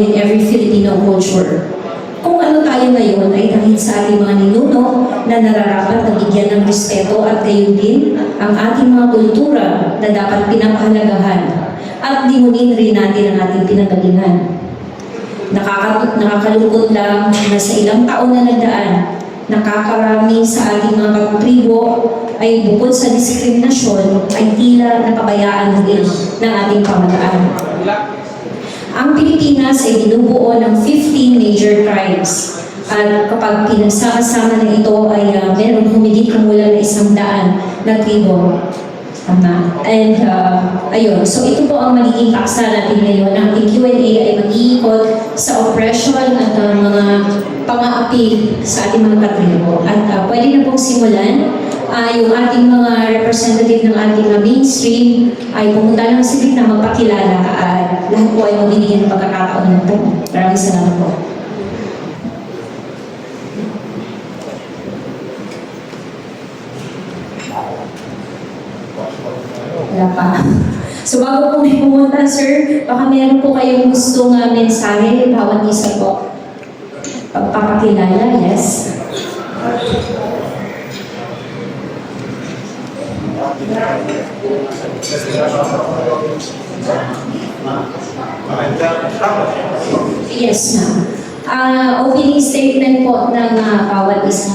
in every Filipino culture. Kung ano tayo ngayon ay dahil sa ating mga ninuno na nararapat na bigyan ng respeto at gayon din ang ating mga kultura na dapat pinapahalagahan at limunin rin natin ang ating pinagalingan. Nakakalungkot lang na sa ilang taon na nagdaan, nakakarami sa ating mga katribo ay bukod sa diskriminasyon ay tila napabayaan din ng ating pamalaan. Ang Pilipinas ay binubuo ng 15 major tribes. At kapag pinagsama-sama na ito ay meron humigit kumulang na 100 na tribo. Tama. And ayun, so ito po ang magiging paksa natin ngayon. Ang ating Q&A ay mag-iikot sa oppression at mga pang-aapil sa ating mga katribo. At pwede na pong simulan. Yung ating mga representative ng ating mainstream ay pumunta lang sa na magpakilala at lahat po ay mabibigyan ng pagkakataon ng po. Maraming salamat po. Wala pa. So bago po may pumunta, sir, baka meron po kayong gustong mensahe, bawat isa po. Pagpapakilala, yes. Yes, ma'am. Opening statement po ng bawat isa.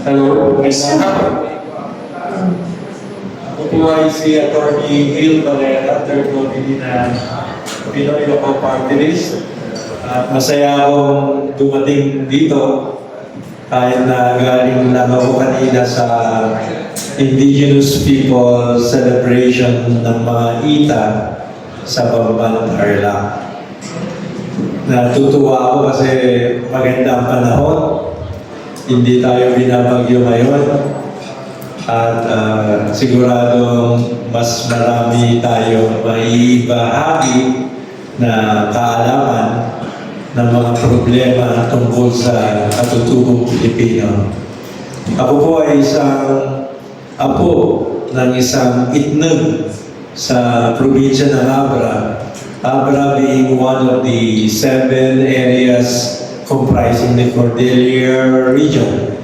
Hello, ako ay si Atty. Gil Valera, third nominee na Pinoy Local Party List. Masaya akong dumating dito kahit na galing lang ako kanina sa Indigenous People Celebration ng mga ITA sa Bamban, Tarlac. Natutuwa ako kasi maganda ang panahon. Hindi tayo binabagyo ngayon. At siguradong mas marami tayo maibahagi na kaalaman ng mga problema tungkol sa katutubong Pilipino. Ako po ay isang apo ng isang itnog sa probinsya ng Abra. Abra being one of the 7 areas comprising the Cordillera region.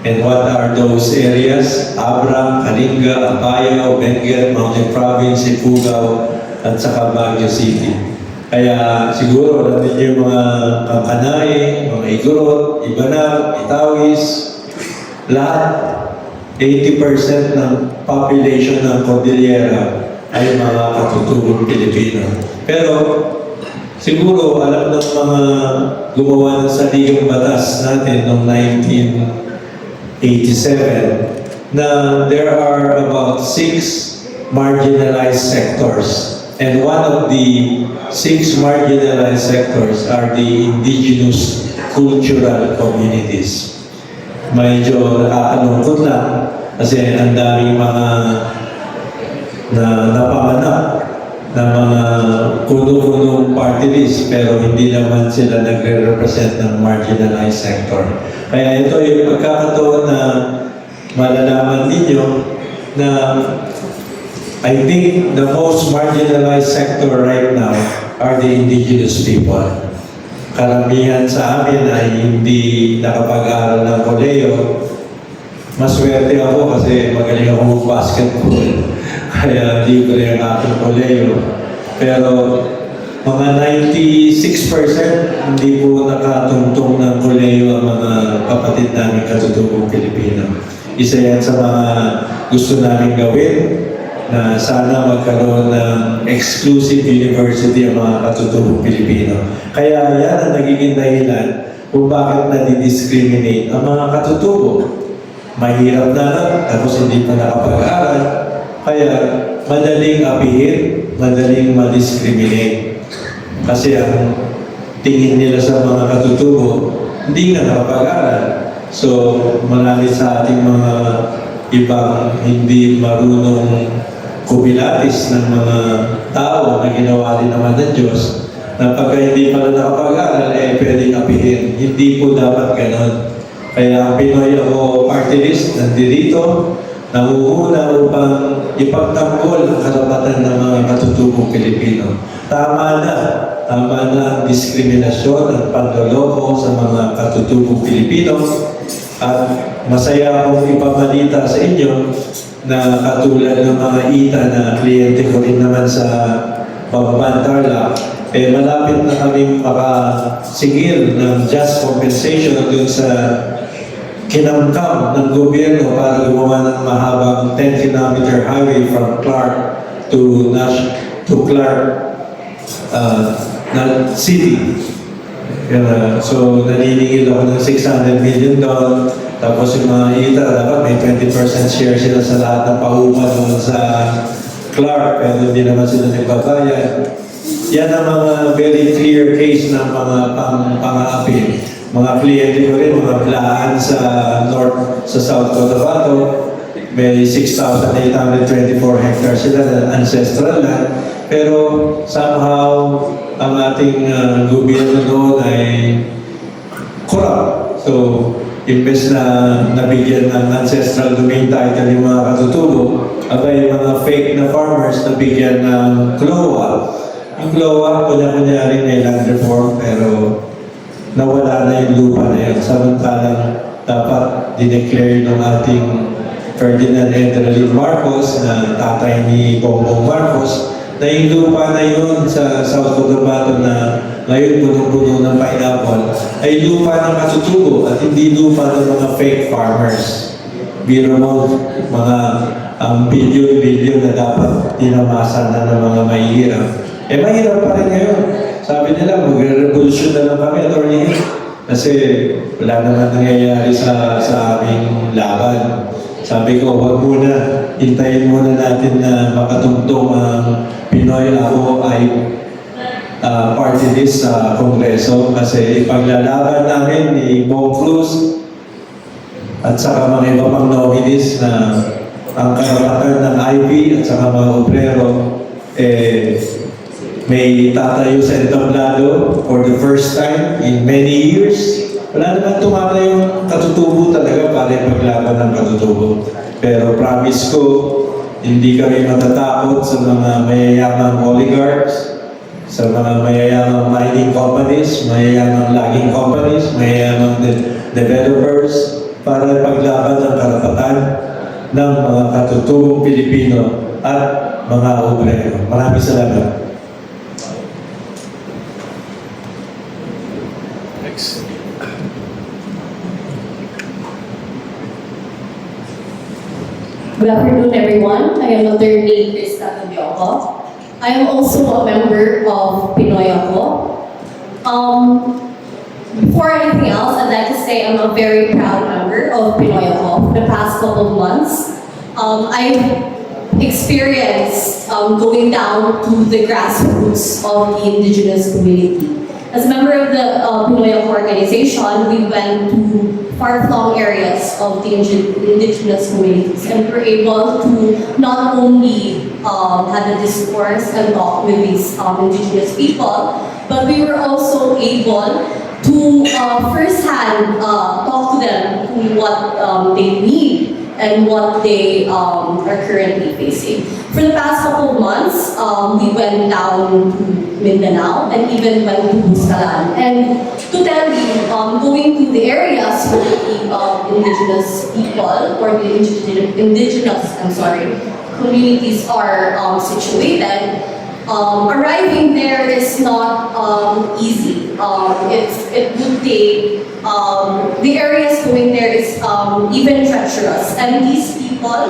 And what are those areas? Abra, Kalinga, Apayao, Benguet, Mountain Province, Ifugao, at saka Baguio City. Kaya siguro natin yung mga Kanay, mga Igorot, Ibanag, Itawis, lahat, 80% ng population ng Cordillera ay mga katutubong Pilipino. Pero siguro alam ng mga gumawa ng saligang batas natin noong 1987 na there are about 6 marginalized sectors. And one of the 6 marginalized sectors are the indigenous cultural communities. Medyo nakakalungkot lang kasi ang daming mga napamanap na mga kuno-kunong party list pero hindi naman sila nagre-represent ng marginalized sector. Kaya ito yung pagkakataon na malalaman ninyo na I think the most marginalized sector right now are the indigenous people. Karamihan sa amin ay hindi nakapag-aaral ng koleyo. Maswerte ako kasi magaling ako basketball. Kaya libre ang aking koleyo. Pero mga 96% hindi po nakatungtong ng koleyo ang mga kapatid namin katutubong Pilipino. Isa yan sa mga gusto namin gawin na sana magkaroon ng exclusive university ang mga katutubong Pilipino. Kaya yan ang nagiging dahilan kung bakit nadi-discriminate ang mga katutubo. Mahirap na lang, tapos hindi pa nakapag-aral. Kaya madaling apihin, madaling ma-discriminate. Kasi ang tingin nila sa mga katutubo, hindi nga nakapag-aral. So marami sa ating mga ibang hindi marunong kumilatis ng mga tao na ginawa rin naman ng Diyos na pagka hindi pala nakapag-aral, pwedeng apihin. Hindi po dapat ganon. Kaya ang Pinoy ako party list nandito, nanguhuna upang ipagtanggol ang karapatan ng mga katutubong Pilipino. Tama na tama na ang diskriminasyon at panloloko sa mga katutubong Pilipino. At masaya akong ipamalita sa inyo na katulad ng mga ita na kliyente ko rin naman sa Pamban Tarlac, malapit na kami makasingil ng just compensation dun sa kinamkam ng gobyerno para gumawa ng mahabang 10-kilometer highway from Clark to Clark City. So, naniningil ako ng 600 million doon. Tapos yung mga ita, dapat may 20% share sila sa lahat ng pauma doon sa Clark, pero hindi naman sila nagbabayad. Yan ang mga very clear case ng mga pang-aapi. Mga kliyente ko rin, mga plaan sa South Cotabato, may 6,824 hectares sila na ancestral land. Pero somehow, ang ating gobyerno doon ay corrupt. So, imbes na nabigyan ng ancestral domain title yung mga katutubo, abay yung mga fake na farmers nabigyan ng CLOA. Yung CLOA, kunya-kunyari may land reform, pero nawala na yung lupa na yun. Samantalang dapat dineclare ng ating Ferdinand Henry Marcos na tatay ni Bongbong Marcos na yung lupa na yun sa South Cotabato na ngayon punong-puno ng pineapple ay lupa ng katutubo at hindi lupa ng mga fake farmers. Biro mo, mga billion-billion na dapat tinamasan na ng mga mahihirap. Mahirap pa rin ngayon. Sabi nila, magre-revolution na lang kami, attorney. Kasi wala naman nangyayari sa aming laban. Sabi ko, wag muna, hintayin muna natin na makatugtong ang Pinoy Ako ay party list sa Kongreso kasi ipaglalaban namin ni Bong Cruz at saka mga iba pang nominees na ang karapatan ng IP at saka mga obrero may tatayo sa entablado for the first time in many years. Wala naman tumama yung katutubo talaga para ipaglaban ng katutubo. Pero promise ko, hindi kami matatakot sa mga mayayamang oligarchs, sa mga mayayamang mining companies, mayayamang logging companies, mayayamang developers para ipaglaban ng karapatan ng mga katutubong Pilipino at mga obrero. Maraming salamat. Good afternoon, everyone. I am Attorney Krista Tabioko. I am also a member of Pinoy Ako. Before anything else, I'd like to say I'm a very proud member of Pinoy Ako. For the past couple of months, I've experienced going down to the grassroots of the indigenous community. As a member of the Pinoy Ako organization, we went to far-flung areas of the indigenous communities and were able to not only have a discourse and talk with these indigenous people, but we were also able to firsthand talk to them to what they need and what they are currently facing. For the past couple of months, we went down to Mindanao and even went to Buscalan. And to tell you, going to the areas where the indigenous people or the indigenous communities are situated, arriving there is not easy. It would take, the areas going there is even treacherous. And these people,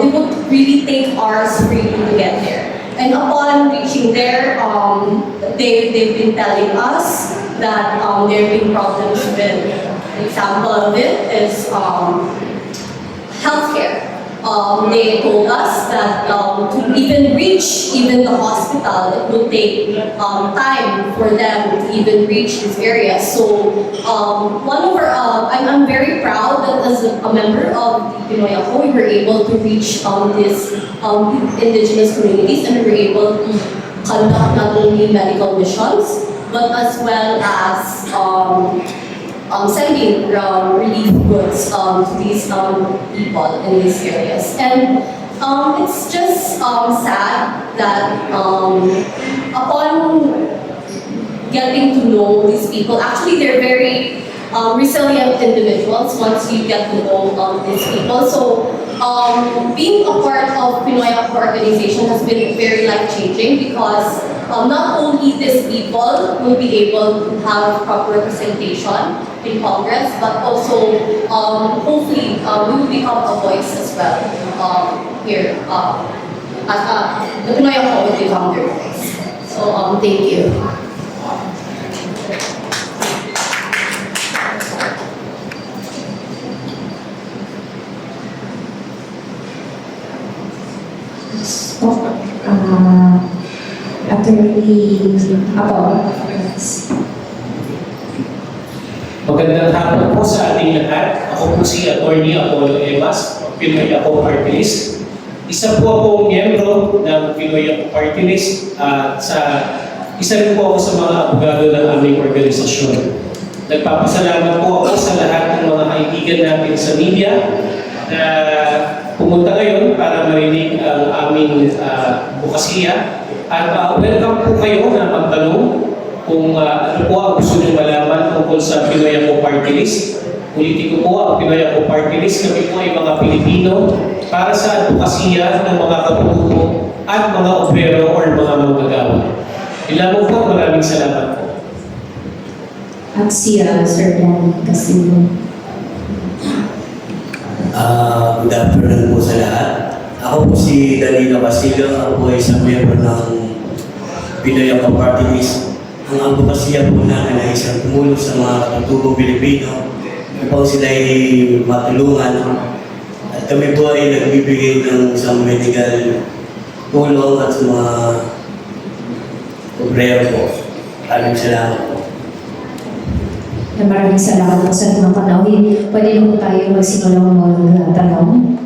it would really take hours for you to get there. And upon reaching there, they've been telling us that there have been problems with, an example of it is healthcare. They told us that to even reach even the hospital, it would take time for them to even reach this area. So I'm very proud that as a member of the Pinoy Ako, we were able to reach these indigenous communities and we were able to conduct not only medical missions, but as well as sending relief goods to these people in these areas. And it's just sad that upon getting to know these people. Actually, they're very resilient individuals once you get to know these people. So being a part of Pinoy Ako organization has been very life-changing because not only these people will be able to have proper representation in Congress, but also hopefully we will become a voice as well here. The Pinoy Ako will become their voice. So thank you. Attorney Apo. Magandang hapon po sa ating lahat. Ako po si Attorney Apollo Emas, Pinoy Ako Party List. Isa po akong miyembro ng Pinoy Ako Party List at isa rin po ako sa mga abogado ng aming organisasyon. Nagpapasalamat po ako sa lahat ng mga kaibigan natin sa media na pumunta ngayon para marinig ang aming bukasiya. At welcome po kayo na magtanong kung ano po ang gusto nyo malaman tungkol sa Pinoy Ako Party List. Ulitin ko po, ang Pinoy Ako Party List, kami po ay mga Pilipino para sa advokasya ng mga katutubo at mga obrero or mga manggagawa. Ilan po, maraming salamat po. At siya, Sir Dan Casino. Good afternoon po sa lahat. Ako po si Danilo Basilio. Ako po ay isang miyembro ng Pinoy Ako Party List. Ang advokasya po namin ay isang tumulong sa mga katutubong Pilipino upang sila ay matulungan. At kami po ay nagbibigay ng isang medical tulong at sa mga obrero po. Maraming salamat po. Maraming salamat po sa mga panahon. Pwede na po tayo magsimulang magtanong.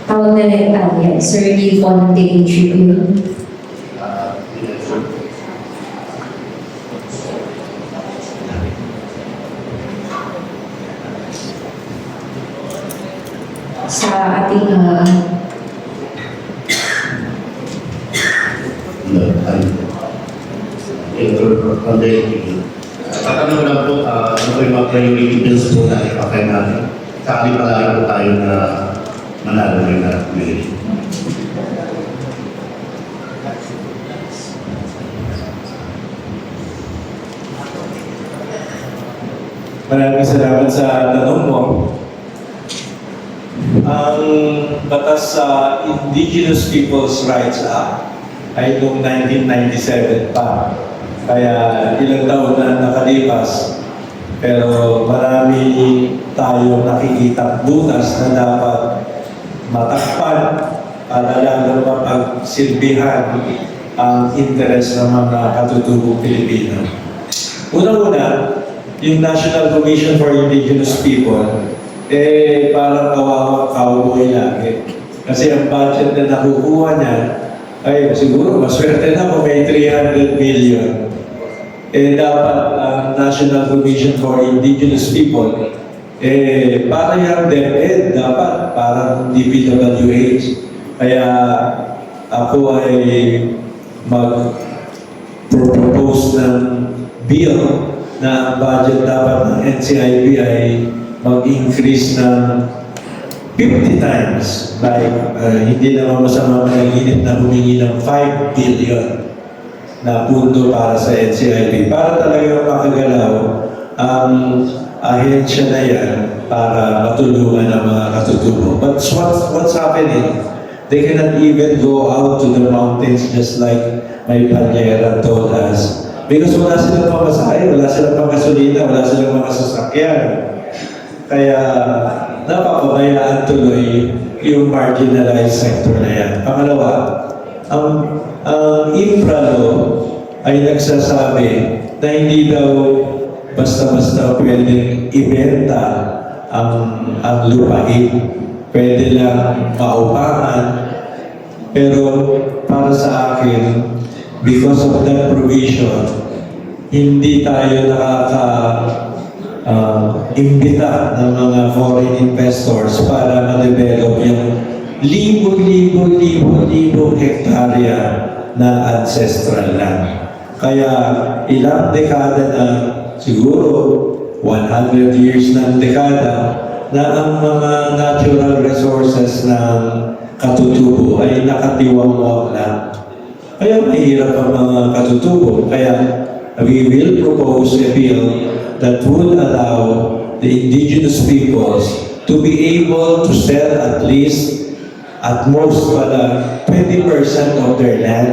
Tawag na rin tayo, Sir Lee Fonte Tribune. Sa ating Tatanong lang po, ano po yung mga priority bills po na ipakain natin? Sakali pala po tayo na manalo rin na pumili. Maraming salamat sa tanong mo. Ang batas sa Indigenous Peoples' Rights Act ay noong 1997 pa. Kaya ilang taon na nakalipas. Pero marami tayong nakikita butas na dapat matakpan para lalo mapagsilbihan ang interes ng mga katutubong Pilipino. Una-una, yung National Commission for Indigenous People, parang kawawang cowboy lagi. Kasi ang budget na nakukuha niya, ay siguro maswerte na kung may 300 million. Dapat ang National Commission for Indigenous People, para yung DepEd, dapat parang DPWH. Kaya ako ay mag-propose ng bill na ang budget dapat ng NCIP ay mag-increase ng 50 times. Like, hindi naman masama managinip na humingi ng 5 billion na pundo para sa NCIP. Para talagang makagalaw ang ahensya na yan para matulungan ang mga katutubo. But what's happening? They cannot even go out to the mountains just like my Panyera told us. Because wala silang pamasahe, wala silang panggasolina, wala silang mga sasakyan. Kaya napapabayaan tuloy yung marginalized sector na yan. Pangalawa, ang infra law ay nagsasabi na hindi daw basta-basta pwedeng ibenta ang lupain. Pwede lang maupahan. Pero para sa akin, because of that provision, hindi tayo imbita ng mga foreign investors para ma-develop libong hektarya na ancestral land. Kaya ilang dekada na, siguro 100 years ng dekada, na ang mga natural resources ng katutubo ay nakatiwangwang lang. Kaya mahirap ang mga katutubo. Kaya we will propose a bill that would allow the indigenous peoples to be able to sell at most 20% of their land.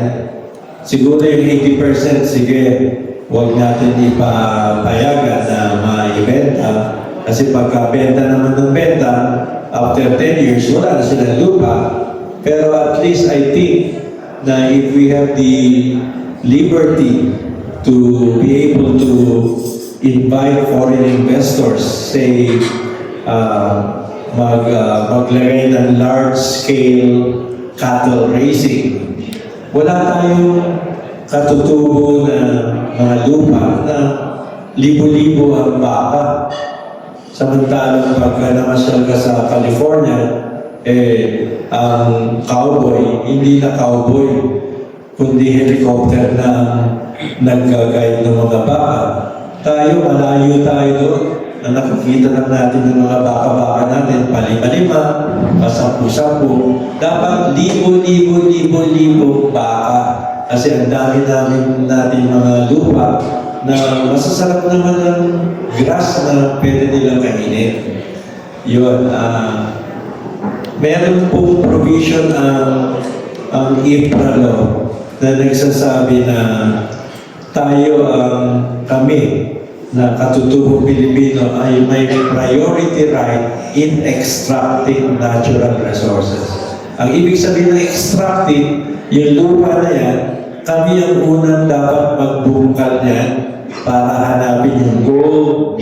Siguro yung 80%, sige, huwag natin ipapayagan na maibenta. Kasi pagka-benta naman ng benta, after 10 years, wala na silang lupa. Pero at least I think na if we have the liberty to be able to invite foreign investors, say, maglagay ng large-scale cattle raising. Wala tayong katutubo na mga lupa na libo-libo ang baka. Samantalang pagka namasyal ka sa California, ang cowboy, hindi na cowboy, kundi helicopter na nag-guide ng mga baka. Tayo, malayo tayo doon, na nakikita lang natin ng mga baka-baka natin, palima-lima, pasampu-sampu. Dapat libo baka. Kasi ang dami natin mga lupa na masasarap naman ng grass na pwede nilang kainin. Yun, meron pong provision ang IPRA law na nagsasabi na kami na katutubong Pilipino ay may priority right in extracting natural resources. Ang ibig sabihin ng extracting, yung lupa na yan, kami ang unang dapat magbungkal niyan para hanapin yung gold,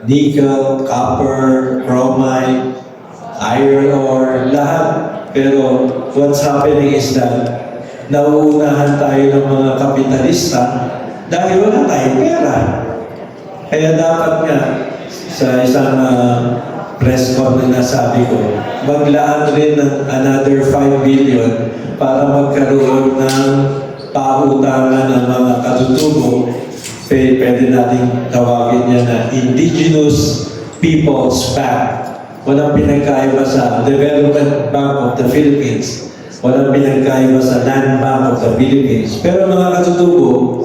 nickel, copper, chromite, iron ore, lahat. Pero what's happening is that nauunahan tayo ng mga kapitalista dahil wala tayong pera. Kaya dapat nga, sa isang press con na nasabi ko, maglaan rin ng another 5 billion para magkaroon ng pautangan ng mga katutubo. Pwede natin tawagin niya na Indigenous Peoples Bank. Walang pinagkaiba sa Development Bank of the Philippines. Walang pinagkaiba sa Land Bank of the Philippines. Pero mga katutubo,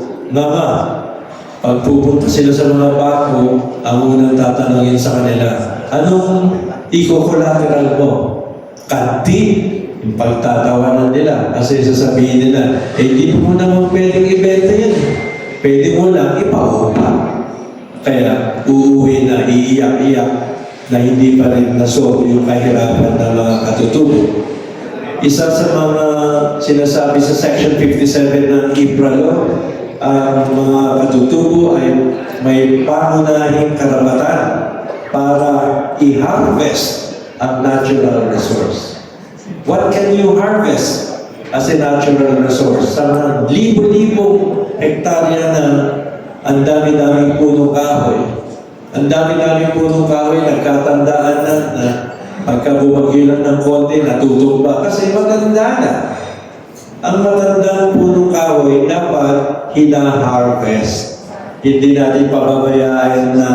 pag pupunta sila sa mga bako, ang unang tatanungin sa kanila, anong eco-collateral mo? Kanti? Yung pagtatawanan nila. Kasi sasabihin nila, di mo naman pwedeng ibenta yan. Pwede mo lang ipaupa. Kaya uuwi na, iiyak-iyak na hindi pa rin nasolve yung kahirapan ng mga katutubo. Isa sa mga sinasabi sa Section 57 ng IPRA law, ang mga katutubo ay may pangunahing karapatan para i-harvest ang natural resource. What can you harvest as a natural resource? Sa mga libo-libong hektarya na ang dami-daming punong kahoy. Ang dami-daming punong kahoy, nagkatandaan na pagka bumagyo lang ng konti, natutumba kasi maganda na. Ang matandang punong kahoy dapat hina-harvest. Hindi natin pababayaan na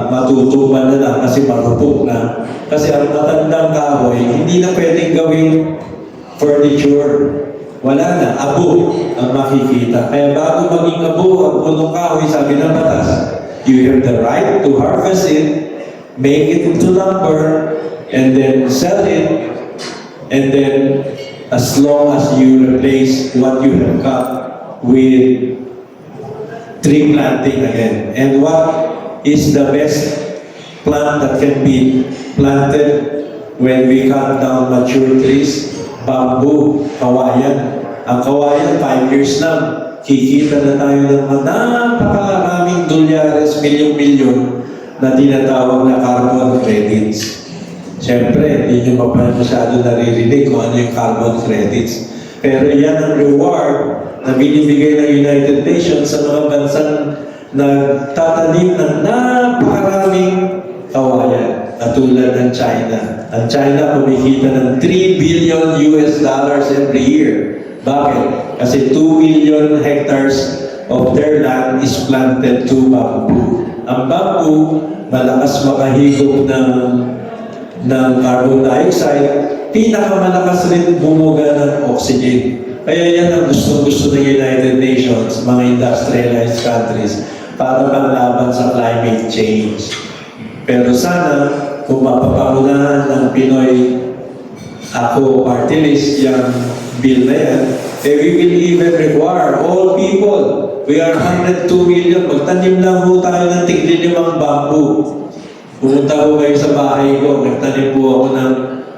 matutumba na lang kasi marupok na. Kasi ang matandang kahoy, hindi na pwedeng gawing furniture. Wala na, abo ang makikita. Kaya bago maging abo ang punong kahoy, sabi ng batas, you have the right to harvest it, make it into lumber, and then sell it, and then as long as you replace what you have got with tree planting again. And what is the best plant that can be planted when we cut down mature trees? Bamboo, kawayan. Ang kawayan, 5 years lang. Kikita na tayo ng napakaraming dolyares, milyon-milyon na tinatawag na carbon credits. Siyempre, hindi nyo pa masyado naririnig kung ano yung carbon credits. Pero yan ang reward na binibigay ng United Nations sa mga bansang nagtatanim ng napakaraming kawayan, katulad ng China. Ang China kumikita ng $3 billion every year. Bakit? Kasi 2 million hectares of their land is planted to bamboo. Ang bamboo, malakas makahigop ng carbon dioxide, pinakamalakas rin bumuga ng oxygen. Kaya yan ang gusto ng United Nations, mga industrialized countries, para maglaban sa climate change. Pero sana, kung mapapangunahan ng Pinoy Ako Party List yung bill na yan, we will even require all people. We are 102 million. Magtanim lang po tayo ng tig-5 bamboo. Pumunta po kayo sa bahay ko, nagtanim po ako ng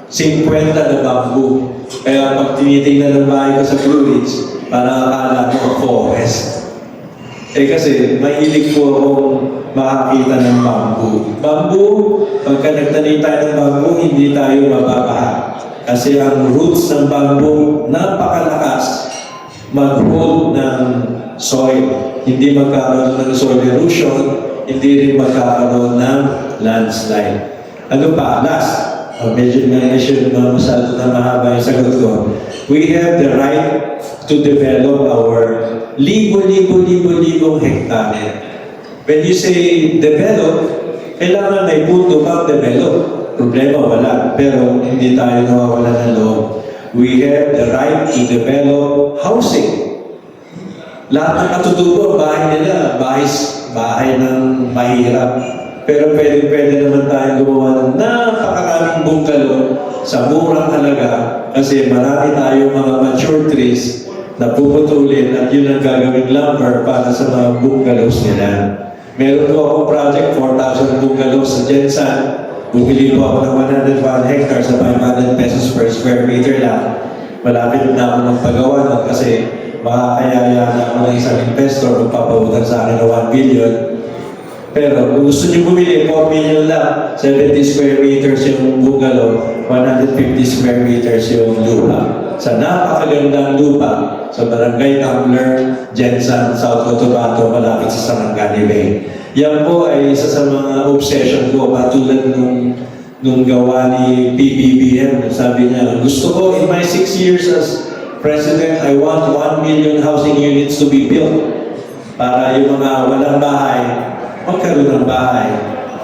50 na bamboo. Kaya pag tinitingnan ng bahay ko sa Blue Ridge, parang akala mo forest. Kasi mahilig po akong makakita ng bamboo. Bamboo, pagka nagtanim tayo ng bamboo, hindi tayo mababaha. Kasi ang roots ng bamboo, napakalakas mag-hold ng soil. Hindi magkakaroon ng soil erosion, hindi rin magkakaroon ng landslide. Ano pa? Last, medyo masyado na mahaba yung sagot ko. We have the right to develop our libo-libong hektare. When you say develop, kailangan may punto pang develop. Problema wala, pero hindi tayo nawawala ng loob. We have the right to develop housing. Lahat ng katutubo, bahay nila, bahay ng mahirap. Pero pwede naman tayong gumawa ng napakaraming bungalow sa murang halaga kasi marami tayong mga mature trees na puputulin at yun ang gagawing lumber para sa mga bungalows nila. Meron po akong project, 4,000 bungalows sa Jensan. Bumili po ako ng 101 hectares sa 500 pesos per square meter lang. Malapit na ako ng paggawa nun kasi makakayaya na ako ng isang investor magpapautang sa akin ng 1 billion. Pero kung gusto niyo bumili, 4 million lang, 70 square meters yung bungalow, 150 square meters yung lupa. Sa napakagandang lupa, sa Barangay Tumbler, Jensan, South Cotabato, malapit sa Sarangani Bay. Yan po ay isa sa mga obsession ko, patulad nung gawa ni PBBM. Sabi niya, gusto ko in my 6 years as President, I want 1 million housing units to be built para yung mga walang bahay, magkaroon ng bahay.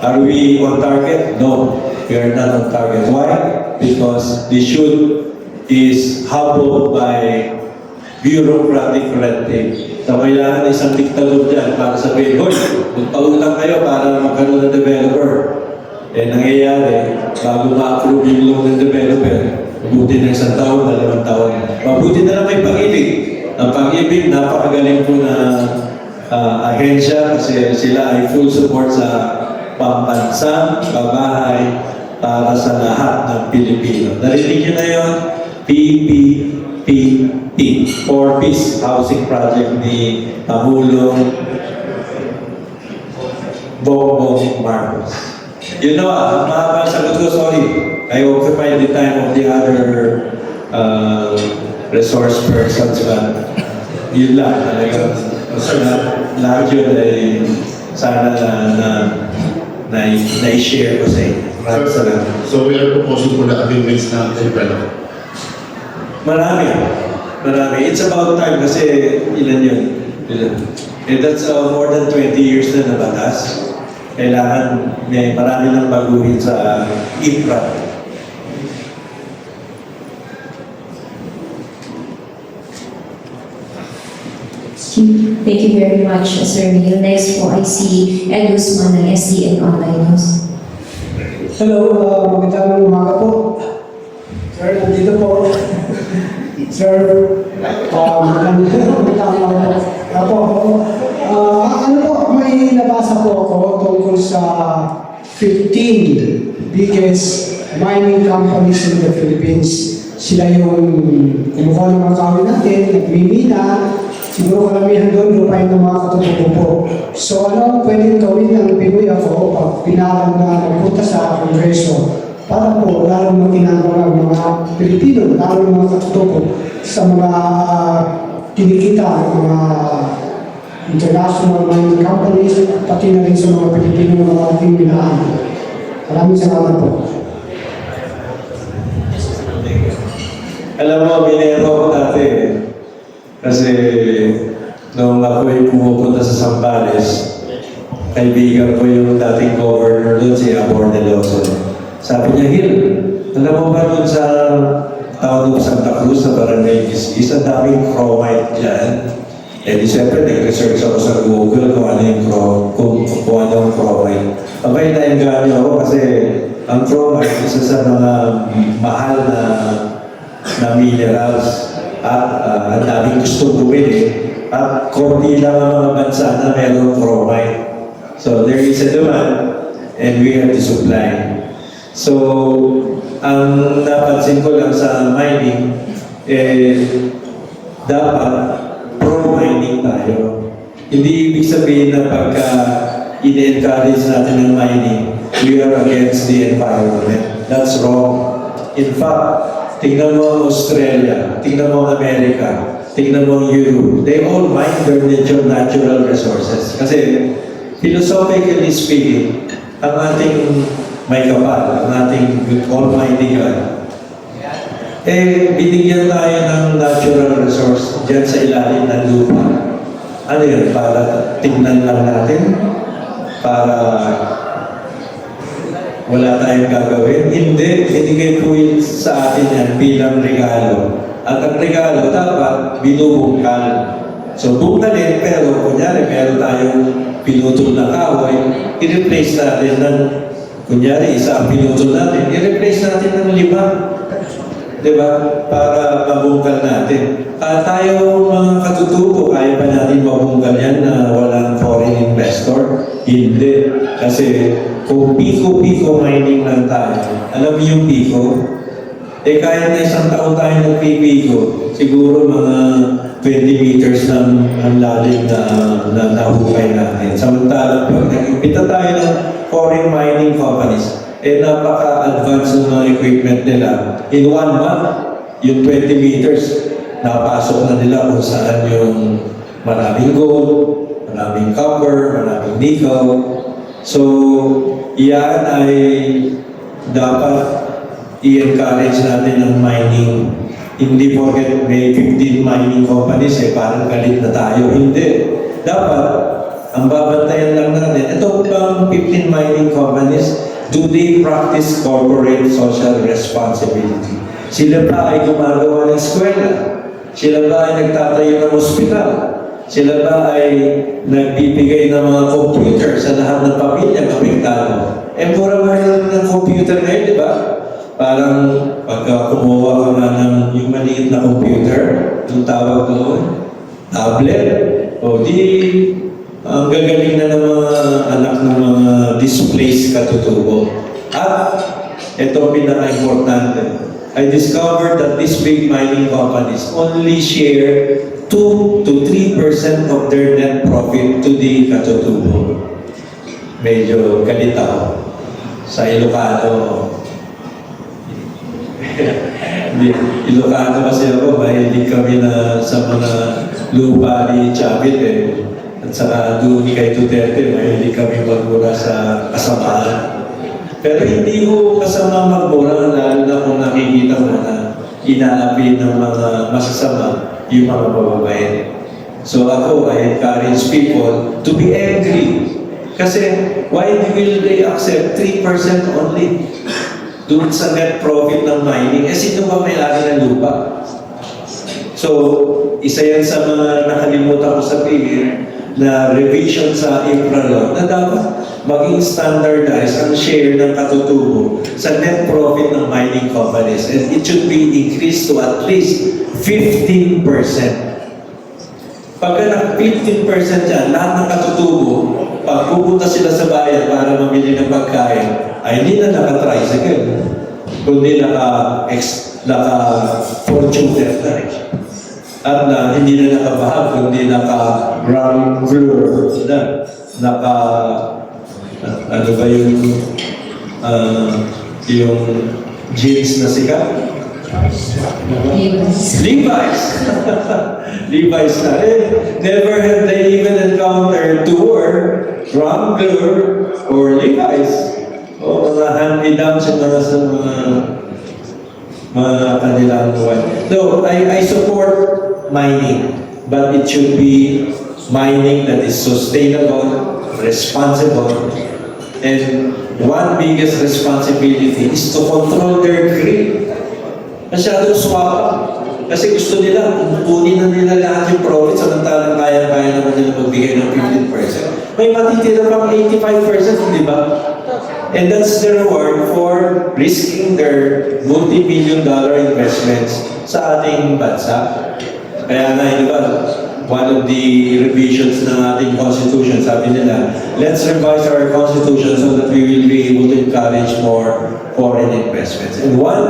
Are we on target? No, we are not on target. Why? Because the should is hobbled by bureaucratic red tape. So kailangan isang diktador dyan para sabihin, hoy, magpautang kayo para magkaroon ng developer. Nangyayari, bago ma-approve yung loan ng developer, mabuti na 1 taon, 2 taon. Mabuti na lang may pag-ibig. Ang pag-ibig, napakagaling po na ahensya kasi sila ay full support sa pambansang pabahay para sa lahat ng Pilipino. Narinig nyo na yun? PPP, for Peace Housing Project ni Pangulong Bongbong Marcos. You know, ang mahaba sagot ko, sorry. I occupy the time of the other resource persons, but yun lang. Lahat yun ay sana na-share ko sa inyo. Maraming salamat. So we are proposing for the agreements na develop. Marami. It's about time kasi ilan yun? That's more than 20 years na nabatas. Kailangan marami nang baguhin sa infra. Thank you very much, Sir Neil. Next po, I see Ed Guzman ng SDN Online News. Hello, magandang umaga po. Sir, nandito po. Sir, magandang umaga po. Ano po, may nabasa po ako tungkol sa 15 biggest mining companies in the Philippines. Sila yung kumuha ng mga kawin natin, nagmimina. Siguro karamihan doon, lupain ng mga katutubo po. So ano pwedeng gawin ng Pinoy ako pag pinahalang na magpunta sa Kongreso para po lalo matinagawa ang mga Pilipino, lalo ng mga katutubo sa mga kinikita ng mga international mining companies, pati na rin sa mga Pilipino na mga ating minahan. Maraming salamat po. Alam mo, minero ko dati. Kasi nung ako'y pumupunta sa Zambales, kaibigan ko yung dating governor doon, si Abor de Loso. Sabi niya, Hil, alam mo ba doon sa taon ng Santa Cruz sa Barangay Gisgis, ang daming chromite dyan. Eh di siyempre, nag-research ako sa Google kung ano yung chromite. Abay, naengganyo ako kasi ang chromite, isa sa mga mahal na minerals at ang daming gustong bumili at konti lang ang mga bansa na mayroong chromite. So there is a demand and we have to supply. So, ang napansin ko lang sa mining, dapat pro-mining tayo. Hindi ibig sabihin na pagka in-encourage natin ng mining, we are against the environment. That's wrong. In fact, tingnan mo ang Australia, tingnan mo ang America, tingnan mo ang Europe. They all mine their natural resources. Kasi, philosophically speaking, ang ating may kapal, ang ating almighty God, binigyan tayo ng natural resource dyan sa ilalim ng lupa. Ano yun? Para tingnan lang natin? Para wala tayong gagawin? Hindi. Binigay po yun sa atin yan bilang regalo. At ang regalo dapat binubungkal. So bungkalin, pero kunyari meron tayong pinutol na kahoy, i-replace natin ng, kunyari isa ang pinutol natin, i-replace natin ng 5. Diba? Para mabungkal natin. Tayo mga katutubo, kaya pa natin mabungkal yan na walang foreign investor? Hindi. Kasi kung piko-piko mining lang tayo, alam mo yung piko? Kahit na isang taon tayo nagpipiko, siguro mga 20 meters lang ang lalim na nahukay natin. Samantalang pag nag-impita tayo ng foreign mining companies, napaka-advanced ng mga equipment nila. In 1 month, yung 20 meters, napasok na nila kung saan yung maraming gold, maraming copper, maraming nickel. So, yan ay dapat i-encourage natin ang mining. Hindi porket may 15 mining companies, parang galit na tayo. Hindi. Dapat, ang babantayan lang natin, ito bang 15 mining companies, do they practice corporate social responsibility? Sila ba ay gumagawa ng eskwela? Sila ba ay nagtatayo ng ospital? Sila ba ay nagbibigay ng mga computer sa lahat ng pamilya apektado? Mura-mura ng computer ngayon, di ba? Parang pagka kumuha ka nga ng yung maliit na computer, yung tawag doon, tablet, o di ang gagaling na ng mga anak ng mga displaced katutubo. At ito pinaka-importante. I discovered that these big mining companies only share 2 to 3% of their net profit to the katutubo. Medyo galit ako. Sa Ilocano, Ilocano kasi ako, mahilig kami na sa mga lupa ni Chavit At saka doon kay Duterte, mahilig kami magmura sa kasamaan. Pero hindi ko kasama magmura, lalo na kung nakikita mo na inaapi ng mga masasama yung mga bababae. So ako, I encourage people to be angry. Kasi why will they accept 3% only doon sa net profit ng mining? Sino ba may-ari ng lupa? So, isa yan sa mga nakalimutan ko sabihin na revision sa infra law na dapat maging standardized ang share ng katutubo sa net profit ng mining companies, and it should be increased to at least 15%. Pagka na 15% yan, lahat ng katutubo, pag pupunta sila sa bayan para mamili ng pagkain, ay hindi na naka-tricycle, kundi naka-fortuner na rin. At hindi na nakabahag, kundi naka-ground floor na, ano ba yung jeans na sikat? Levi's! Levi's na rin. Never have they even encountered Tour, Rambler, or Levi's. O mga hand-me-downs sa mga kanilang buhay. No, I support mining, but it should be mining that is sustainable, responsible, and one biggest responsibility is to control their greed. Masyadong swapa. Kasi gusto nila, kunin na nila lahat yung profit, samantalang kaya-kaya naman nila magbigay ng 15%. May matitira pang 85%, di ba? And that's the reward for risking their multi-million-dollar investments sa ating bansa. Kaya nga, di ba, one of the revisions ng ating constitution, sabi nila, let's revise our constitution so that we will be able to encourage more foreign investments. And one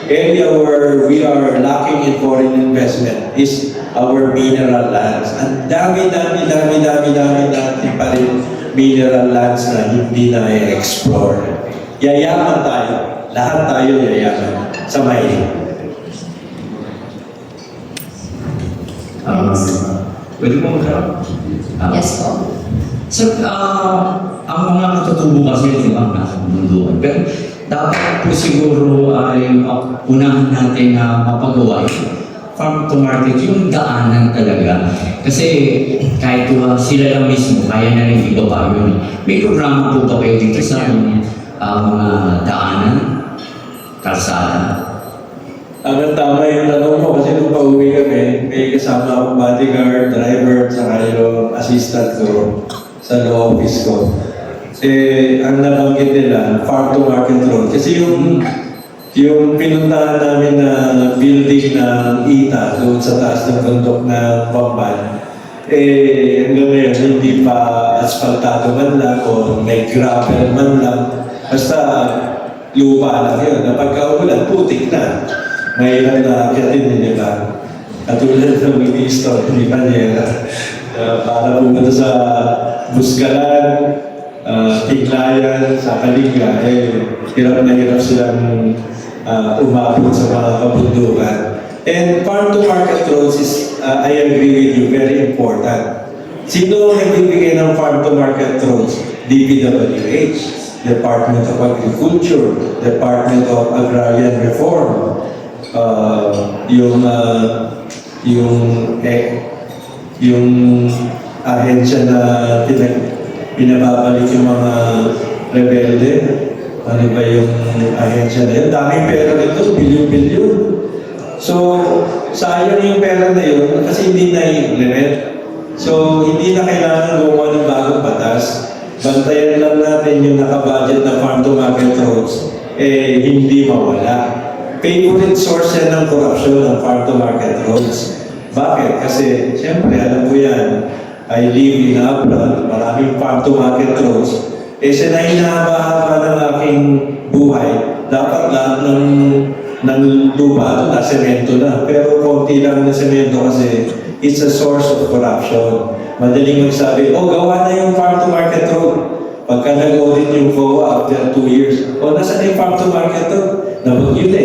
area where we are lacking in foreign investment is our mineral lands. Ang dami natin pa rin mineral lands na hindi na i-explore. Yayaman tayo. Lahat tayo yayaman sa mining. Pwede mo magkaroon? Yes po. So, ang mga katutubo kasi ito ang nasa mundo. Pero dapat po siguro ay unahan natin na mapagawa farm to market yung daanan talaga. Kasi kahit sila lang mismo, kaya na rin ibaba yun. May programa po ba kayo dito sa mga daanan, kalsada? Ang tama yung tanong mo kasi nung pauwi kami, may kasama akong bodyguard, driver, saka yung assistant ko sa law office ko. Ang nabanggit nila, farm to market road. Kasi yung pinuntahan namin na building ng ITA doon sa taas ng bundok ng Pamban, hanggang ngayon hindi pa asfaltado man lang o may gravel man lang. Basta lupa lang yun. Na pagkaulan, putik na. Ngayon na akitin din nila. Katulad ng ministro, hindi pa niya para pumunta sa Busgalan, Tiglayan, sa Kalinga, hirap na hirap silang umabot sa mga kabundukan. And farm-to-market roads is, I agree with you, very important. Sino ang nagbibigay ng farm-to-market roads? DPWH, Department of Agriculture, Department of Agrarian Reform, yung ahensya na pinababalik yung mga rebelde. Ano ba yung ahensya na yun? Daming pera nito, bilyon-bilyon. So, sayang yung pera na yun kasi hindi na i-implement. So, hindi na kailangan gumawa ng bagong batas. Bantayan lang natin yung nakabudget na farm-to-market roads, hindi mawala. Favorite source yan ng corruption ng farm-to-market roads. Bakit? Kasi, siyempre, alam ko yan, I live in Abra, maraming farm-to-market roads. Sa hinahaba-haba ng aking buhay, dapat lahat ng lupa na semento na. Pero konti lang na semento kasi it's a source of corruption. Madaling magsabi, gawa na yung farm-to-market road. Pagka nag-audit yung COA after 2 years, nasa na yung farm-to-market road? Nabagyo na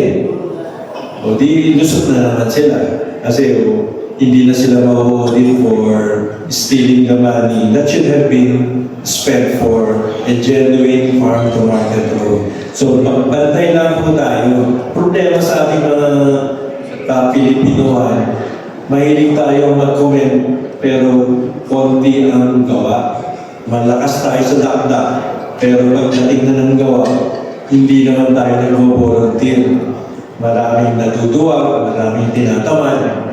di lusot na naman sila. Kasi hindi na sila ma-audit for stealing the money that should have been spent for a genuine farm-to-market road. So, magbantay lang po tayo. Problema sa ating mga Pilipinoan, mahilig tayo mag-comment pero konti ang gawa. Malakas tayo sa dakdak, pero pagdating na ng gawa, hindi naman tayo nag-volunteer. Maraming natutuwa, maraming tinatamad.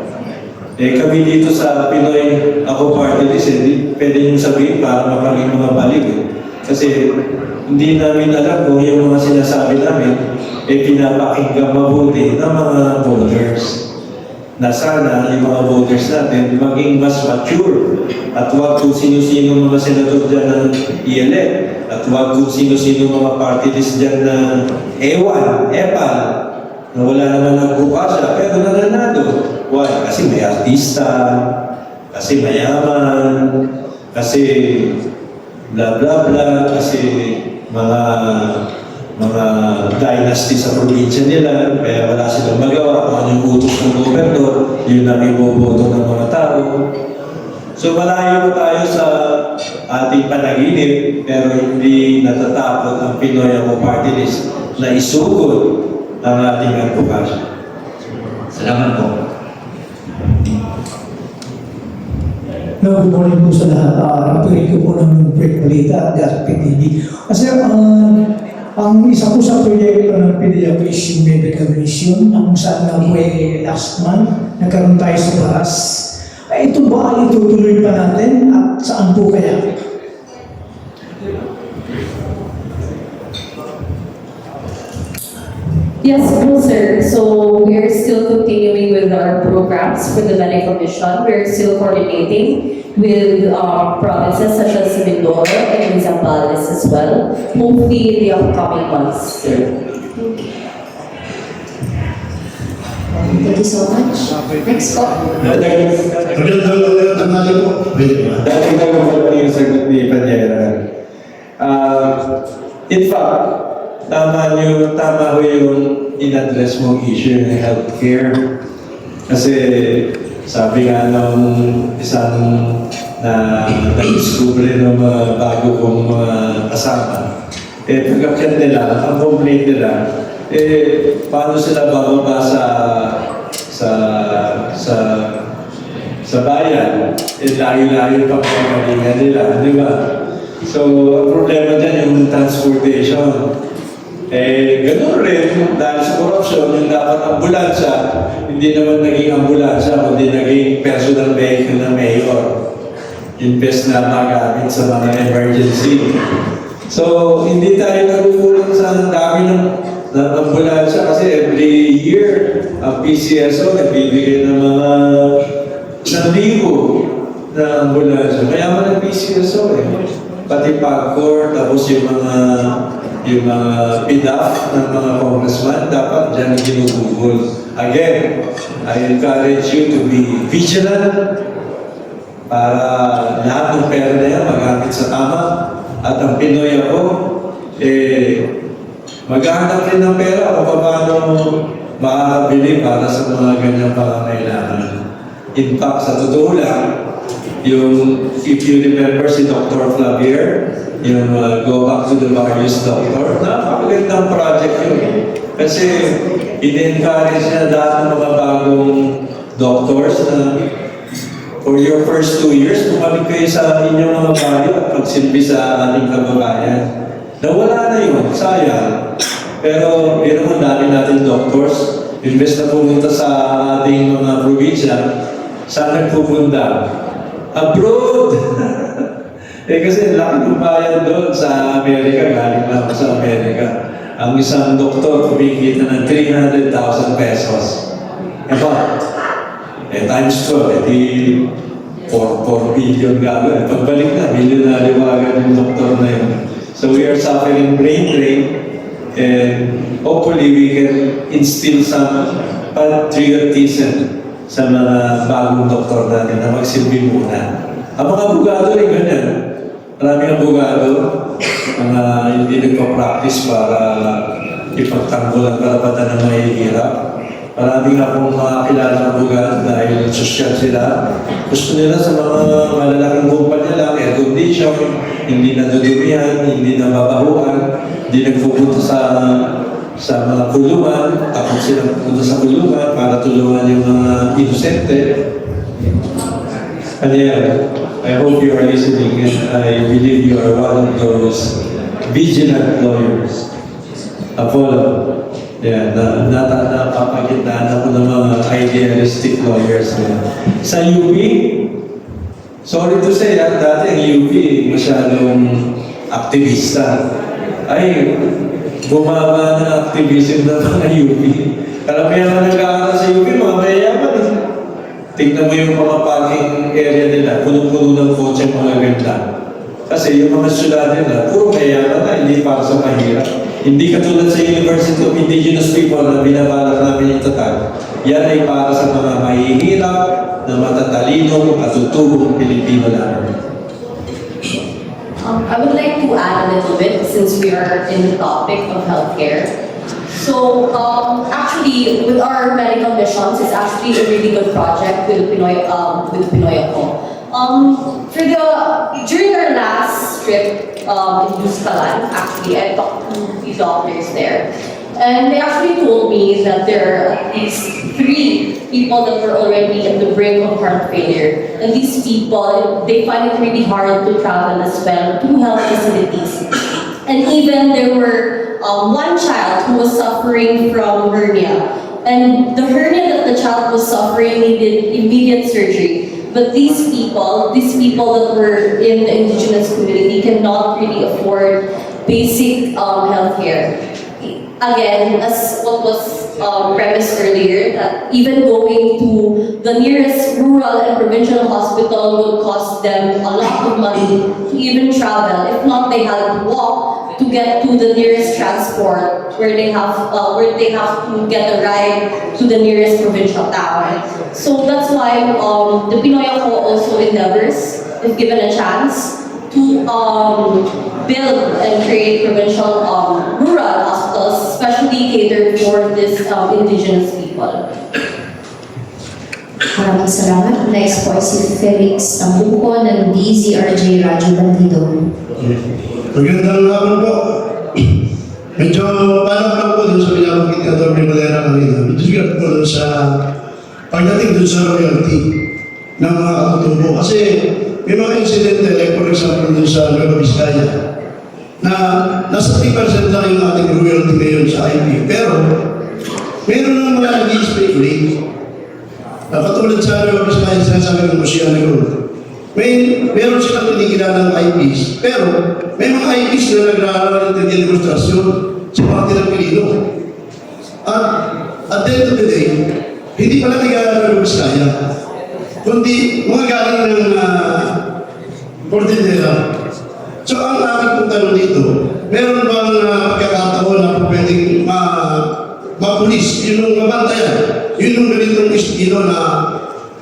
Kami dito sa Pinoy Ako Party List, pwede nyo sabihin para mapaging mga balik. Kasi hindi namin alam kung yung mga sinasabi namin, pinapakinggan mabuti ng mga voters. Na sana yung mga voters natin maging mas mature at huwag kung sino-sino mga senador dyan ng i-elect at huwag kung sino-sino mga party list dyan na epal na wala naman nagbukasya pero nananado. Why? Kasi may artista, kasi mayaman, kasi bla bla bla, kasi mga dynasty sa probinsya nila, kaya wala silang magawa. Kung ano yung utos ng gobernador, yun ang iboboto ng mga tao. So malayo tayo sa ating panaginip, pero hindi natatakot ang Pinoy Ako Party List na isugod ang ating advocacy. Salamat po. No, good morning po sa lahat. Napirin ko po ng Break Balita at PTV. Kasi ang isa po sa proyekto ng PDF is yung medical mission, na kung saan nga po last month, nagkaroon tayo sa Paras. Ito ba ay itutuloy pa natin at saan po kaya? Yes, po, sir. So we are still continuing with our programs for the medical mission. We're still coordinating with provinces such as Mindoro and Zambales as well. Hopefully in the upcoming months, sir. Thank you so much. Next po. Dagdag ko pala yung sagot ni Panyera. In fact, tama ho yung in-address mong issue ng healthcare. Kasi sabi nga nung isang na nag-discover ng mga bago kong mga kasama, pagkakyat nila, ang complaint nila, paano sila bababa sa bayan, layo-layo pa pagalingan nila, di ba? So, ang problema dyan yung transportation. Ganun rin, dahil sa korupsyon, yung dapat ambulansya, hindi naman naging ambulansya, kundi naging personal vehicle ng mayor. Imbes na magamit sa mga emergency. So, hindi tayo nagugulang sa dami ng ambulansya kasi every year, ang PCSO nagbibigay ng mga 1,000 na ambulansya. Kaya man ang PCSO pati PAGCOR, tapos yung mga PDAF ng mga congressman, dapat dyan ginugugol. Again, I encourage you to be vigilant para lahat ng pera na yan magamit sa tama. At ang Pinoy ako, maghahanap rin ng pera kung paano makakabili para sa mga ganyang pangangailangan. In fact, sa totoo lang, yung, if you remember si Dr. Flavier, yung Go Back to the Various Doctor, napakagandang project yun. Kasi in-encourage niya dahil ng mga bagong doctors na for your first 2 years, bumalik kayo sa inyong mga bayo at magsilbi sa ating kababayan. Nawala na yun, sayang. Pero yun naman dami natin doctors, imbes na pumunta sa ating mga probinsya, saan nagpupunta? Abroad! Kasi laki ng bayan doon sa Amerika, galing na ako sa Amerika. Ang isang doktor kumikita ng 300,000 pesos. Times 12, 4 billion gagawin. Pagbalik na, milyonaryo agad yung doktor na yun. So we are suffering brain drain, and hopefully we can instill some patriotism sa mga bagong doktor natin na magsilbi muna. Ang mga abogado rin ganyan. Maraming abogado, mga hindi nagpa-practice para ipagtanggol ang karapatan ng mahihirap. Maraming akong mga kilalang abogado dahil sosyal sila. Gusto nila sa mga malalaking kumpanya lang, air condition, hindi nadudumihan, hindi nababahuan, hindi nagpupunta sa mga kulungan, tapos sila pupunta sa kulungan para tulungan yung mga inosente. I hope you are listening, and I believe you are one of those vigilant lawyers. Apollo. Napapagitaan ako ng mga idealistic lawyers. Sa UP, sorry to say, dati ang UP masyadong aktivista. Ay, bumaba na activism ng mga UP. Karamihan na nag-aaral sa UP, mga mayayaman. Tingnan mo yung mga parking area nila, puno-puno ng kotse, mga ganda. Kasi yung mga syudad nila, puro mayayaman na, hindi para sa mahirap. Hindi katulad sa University of Indigenous People na binabalak namin yung tatag. Yan ay para sa mga mahihirap, na matatalino, matutubong Pilipino namin. I would like to add a little bit since we are in the topic of healthcare. So, actually, with our medical missions, it's actually a really good project with Pinoy Ako. During our last trip in Buscalan, actually, I talked to the doctors there. And they actually told me that there are at least 3 people that were already at the brink of heart failure. And these people, they find it really hard to travel as well to health facilities. And even there were one child who was suffering from hernia. And the hernia that the child was suffering needed immediate surgery. But these people that were in the indigenous community cannot really afford basic healthcare. Again, as what was premised earlier, that even going to the nearest rural and provincial hospital would cost them a lot of money to even travel. If not, they had to walk to get to the nearest transport where they have to get a ride to the nearest provincial town. So that's why the Pinoy Ako also endeavors, if given a chance, to build and create provincial rural hospitals, especially catered for this indigenous people. Maraming salamat. Next po ay si Felix Tambuco ng DZRJ Radyo Bandido. Magandang hapon po. Medyo parang lang po dun sa pinabanggit na Dr. Valera kanina. Medyo sigat po dun sa pagdating dun sa royalty ng mga katutubo. Kasi may mga incident like for example dun sa Nueva Vizcaya na nasa 3% lang yung ating royalty ngayon sa IP. Pero meron ng mga nag-i-speculate. Katulad sa Nueva Vizcaya, sinasabi ng Oceana Gold. Meron silang tinigilan ng IPs, pero may mga IPs na nagraralan ng demonstrasyon sa parte ng Pilino. At the end of the day, hindi pala nag-aaral ng Vizcaya, kundi mga galing ng Cordillera. So ang aking pong tanong dito, meron bang pagkakataon na pwedeng mapulis, yun yung mabantayan, yun yung ganitong estilo na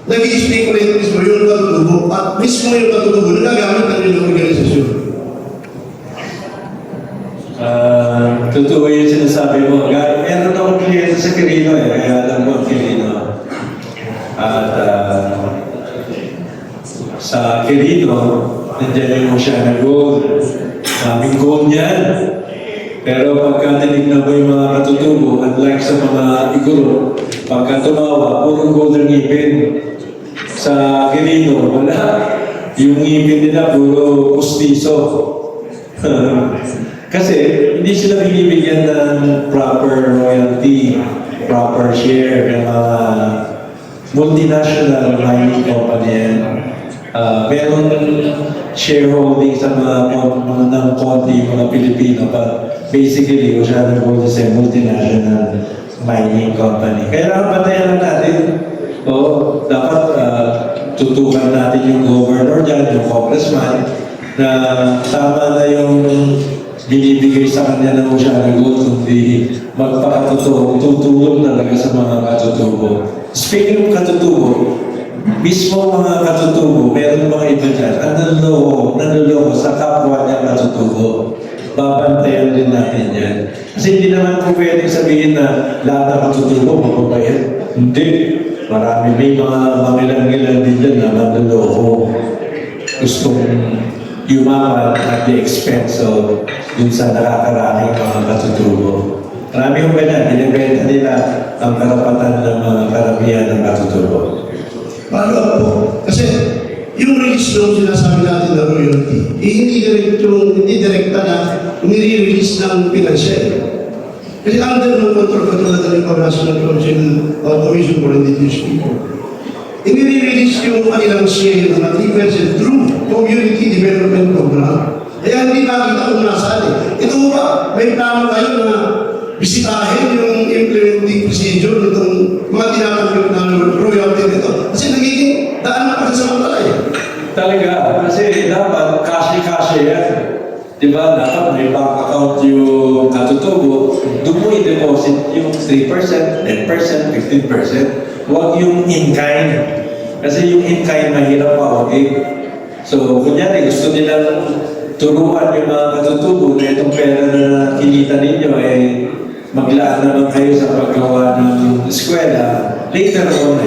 nag-i-speculate mismo yung katutubo at mismo yung katutubo na nagamit ng ilang organisasyon. Totoo yung sinasabi mo. Meron akong kliyente sa Quirino kaya alam mo ang Quirino. At sa Quirino, nandiyan yung Oceana Gold. Aming gold niyan. Pero pagka tinignan mo yung mga katutubo, unlike sa mga iguro, pagka tumawa, puro golden ngipin. Sa Quirino, wala. Yung ngipin nila, puro pustiso. Kasi hindi sila binibigyan ng proper royalty, proper share ng mga multinational mining company yan. Meron shareholding sa mga ng konti, mga Pilipino, but basically, Oceana Gold is a multinational mining company. Kailangan batayan lang natin. O, dapat tutukan natin yung governor dyan, yung congressman, na tama na yung binibigay sa kanya ng Oceana Gold, kundi magpakatotoo, tutulong talaga sa mga katutubo. Speaking of katutubo, mismo mga katutubo, meron mga iba dyan, nanloloko sa kapwa niya katutubo. Babantayan din natin yan. Kasi hindi naman po pwedeng sabihin na lahat ng katutubo magbabayad. Hindi. Marami, may mga mangilan-ngilan din dyan na manloloko. Gustong yumaman at the expense of dun sa nakakaraming mga katutubo. Marami yung ganyan, binibenta nila ang karapatan ng mga karamihan ng katutubo. Paano po? Kasi yung release nung sinasabi natin na royalty, hindi direkta na nire-release ng financial. Kasi under ng control ng National Council of Commission for Indigenous People, inire-release yung kanilang share na 3% through Community Development Program. Kaya hindi nakita kung nasaan eh. Ito ba, may plano kayo na bisitahin yung implementing procedure nitong mga tinatanggap na royalty nito? Kasi nagiging daan na pagkasamantala eh. Talaga, kasi dapat kasi yan. Diba, dapat may bank account yung katutubo, doon mo i-deposit yung 3%, 10%, 15%. Huwag yung in-kind. Kasi yung in-kind mahirap pa, okay? So, kunyari, gusto nilang turuan yung mga katutubo na itong pera na kinita ninyo, maglaan naman kayo sa paggawa ng eskwela, later on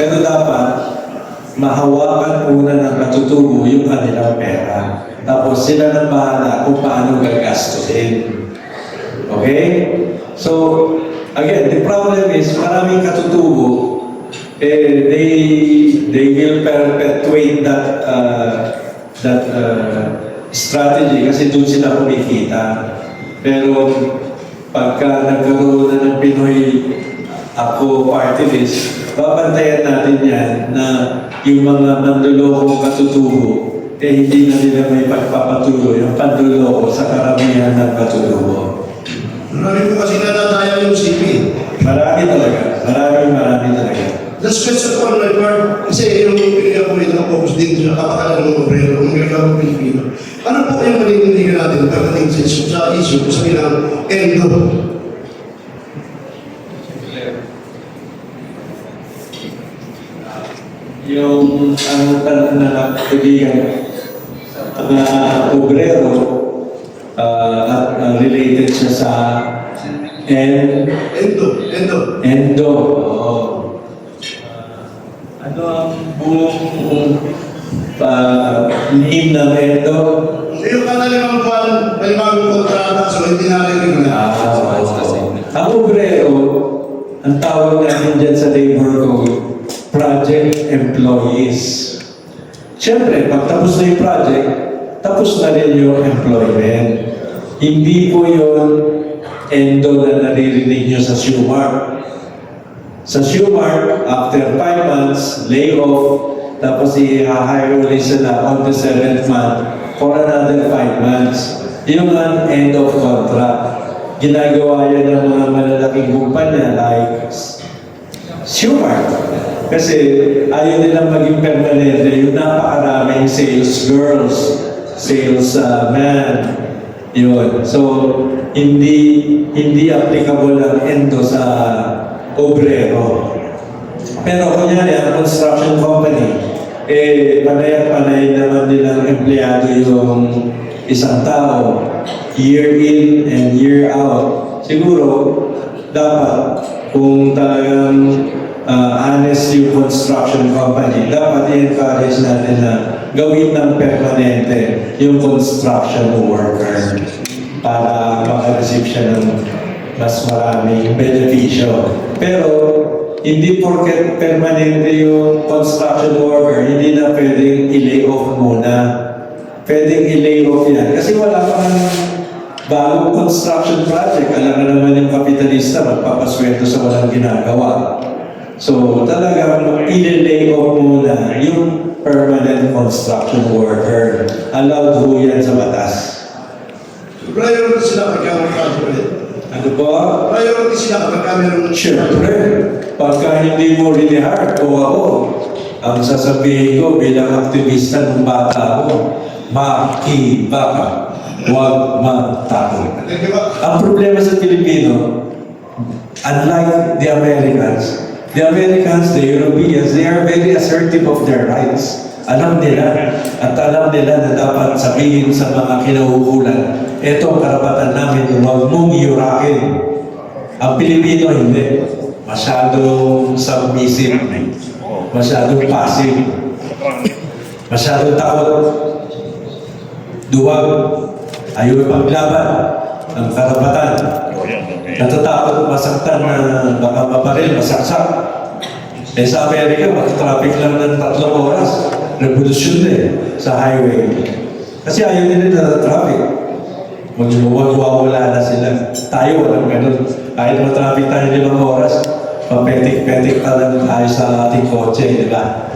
pero dapat mahawakan muna ng katutubo yung kanilang pera. Tapos sila nang bahala kung paano gagastusin. Okay? So, again, the problem is maraming katutubo, they will perpetuate that strategy kasi doon sila kumikita. Pero pagka nagkaroon na ng Pinoy Ako party list, babantayan natin yan na yung mga mandulokong katutubo, hindi na nila may pagpapatuloy ang panduloko sa karamihan ng katutubo. Marami po kasi natataya yung CP. Marami talaga. Marami talaga. Last question po, my part, kasi yung ako rin focus din sa kapakanan ng obrero, ng mga Pilipino. Ano po yung manindigan natin pagdating sa issue sa bilang endo? Yung ang tanong na kaibigan, mga obrero, at related siya sa Endo. endo. Oo. Ano ang buong name ng endo? Yung kanalimang buwan, malimang kontrata, so hindi natin na. Ang obrero, ang tawag natin dyan sa labor code, project employees. Siyempre, pag tapos na yung project, tapos na rin yung employment. Hindi po yun endo na naririnig nyo sa Shoemark. Sa Shoemark, after 5 months, lay off, tapos i-hire ulit sila on the 7th month for another 5 months. Yung ang end of contract. Ginagawa yan ng mga malalaking kumpanya like Shoemark. Kasi ayaw nilang maging permanente yung napakaraming sales girls, sales man. Yun. So, hindi applicable ang endo sa obrero. Pero kunyari, ang construction company, panay at panay naman nilang empleyado yung isang tao, year in and year out. Siguro, dapat, kung talagang honest yung construction company, dapat i-encourage natin na gawin ng permanente yung construction worker para makareceive siya ng mas maraming benepisyo. Pero hindi porket permanente yung construction worker, hindi na pwedeng i-lay off muna. Pwedeng i-lay off yan. Kasi wala pa ng bagong construction project. Alam na naman yung kapitalista, magpapasweldo sa walang ginagawa. So talagang i-lay off muna yung permanent construction worker. Allowed ho yan sa batas. Priority sila pagka-contract. Ano po? Priority sila pagka-meron. Siyempre, pagka hindi mo rinihard o ako, ang sasabihin ko bilang aktivista ng bata ko, makiba ka, huwag matakot. Ang problema sa Pilipino, unlike the Americans, the Europeans, they are very assertive of their rights. Alam nila at alam nila na dapat sabihin sa mga kinauukulan, ito ang karapatan namin, huwag mong yurakin. Ang Pilipino hindi. Masyadong submissive, masyadong passive, masyadong takot, duwag, ayaw paglaban ng karapatan. Natatakot masaktan na baka maparil, masaksak. Sa Amerika, traffic lang ng 3 oras. Revolusyon din sa highway. Kasi ayaw nila na traffic. Magwawala na sila. Tayo, walang ganun. Kahit ma-traffic tayo 5 oras, papetik-petik pa lang tayo sa ating kotse, di ba?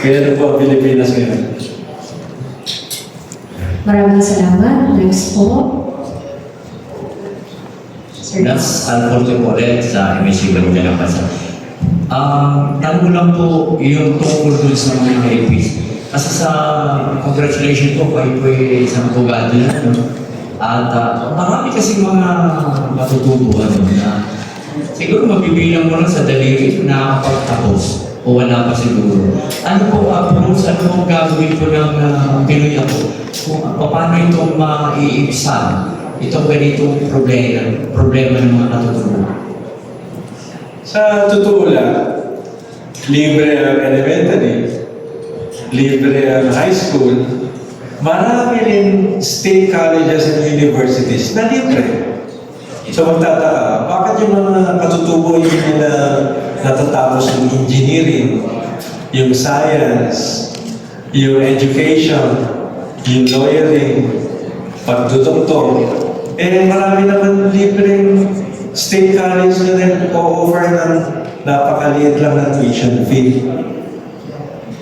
Kaya po ang Pilipinas ngayon. Maraming salamat. Next po. Sir. That's Alfonso Corret sa MSC Balita ng Bansa. Tanong ko lang po yung tungkol dun sa mga rapist. Kasi sa congratulations po, kayo po isang abogado na. No? At marami kasi mga matutubuhan na siguro mabibilang mo lang sa daliri na nakakapagtapos o wala pa siguro. Ano po approach, ano po gagawin po ng Pinoy ako? Kung paano itong maiibsan itong ganitong problema ng mga natutubuhan? Sa totoo lang, libre ang elementary, libre ang high school, marami rin state colleges and universities na libre. So magtataka, bakit yung mga katutubo hindi nila natatapos yung engineering, yung science, yung education, yung lawyering, pagdudoktor, marami naman libreng state college na rin o-offer ng napakaliit lang ng tuition fee.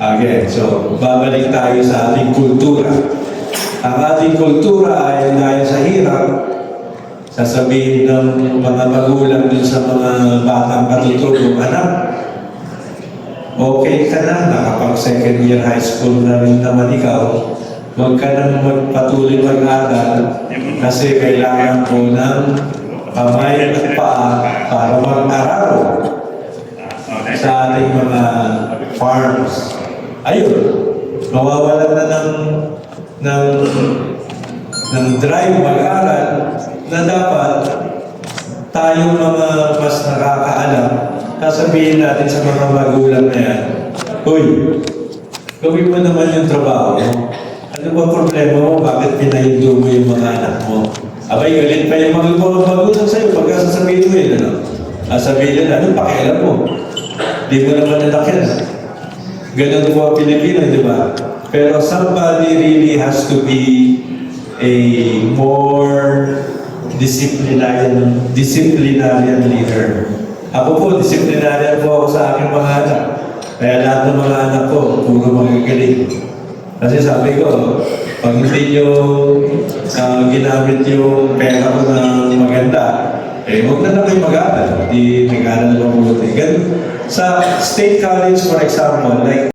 Again, so babalik tayo sa ating kultura. Ang ating kultura ay dahil sa hirap, sasabihin ng mga magulang dun sa mga batang katutubong, anak, okay ka na, nakapag second year high school na rin naman ikaw, huwag ka nang magpatuloy mag-aral kasi kailangan ko ng kamay at paa para mag-aral sa ating mga farms. Ayun, mawawalan na ng drive mag-aral na dapat tayong mga mas nakakaalam, sasabihin natin sa mga magulang na yan, uy, gawin mo naman yung trabaho mo. Ano ba problema mo? Bakit pinahindo mo yung mga anak mo? Abay, galit pa yung mga magulang sa'yo pagka sasabihin mo yun, ano? Sasabihin nila, ano pakialam mo? Di mo naman anak yan. Ganun po ang Pilipino, di ba? Pero somebody really has to be a more disciplinarian leader. Ako po, disciplinarian po ako sa aking mga anak. Kaya lahat ng mga anak ko, puro magagaling. Kasi sabi ko, pag hindi nyo ginamit yung pera ko na maganda, huwag na lang kayo mag-aaral. Hindi nag-aaral mabuti. Sa state college, for example, like